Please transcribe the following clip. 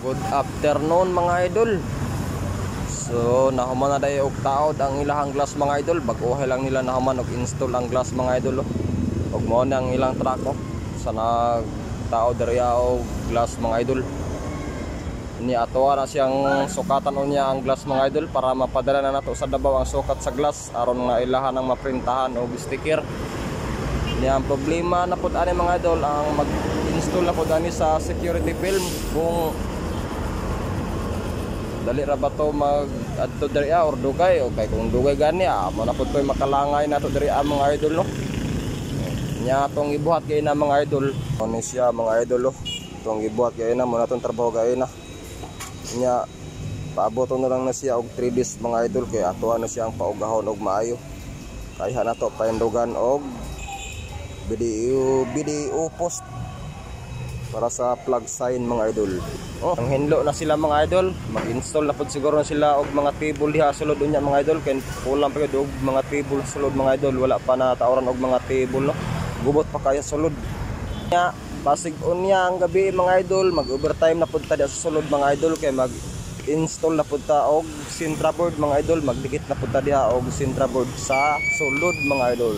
Good afternoon mga idol. So nahuman na dayo og taod ang ilang glass mga idol. Bag-uhay lang nila nahuman og install ang glass mga idol. Og mo na ang ilang truck sa nagtaod diri og glass mga idol. Ni atoa na siyang sukatan unya ang glass mga idol para mapadala na nato sa Davao ang sukat sa glass aron na ilahan ang maprintahan og sticker. Ni ang problema na pud ani mga idol ang mag-install na pud ani sa security film kung dali ra ba to mag adto diri or dugay o kay kung dugay gani mo na pud koy makalangay nato diri mga idol no. Nya tong ibuhat kay na mga idol. Ano siya mga idol tong ibuhat kay na mo na tong trabaho kay na. Nya paaboton na lang na siya og 3 days mga idol kay atoa na siyang paugahon og maayo. Kayha na to paindugan og video post para sa plug sign mga idol. Ang hinlo na sila mga idol, mag-install na pud siguro na sila og mga table diha sulod unya mga idol kay kulang pa gyud og mga table sulod mga idol, wala pa na taoran og mga table no. Gubot pa kaya sulod. Nya basig unya ang gabi mga idol, mag-overtime na pud ta sa sulod mga idol kay mag-install na pud ta og Sintra board mga idol, magdikit na pud ta diha og Sintra board sa sulod mga idol.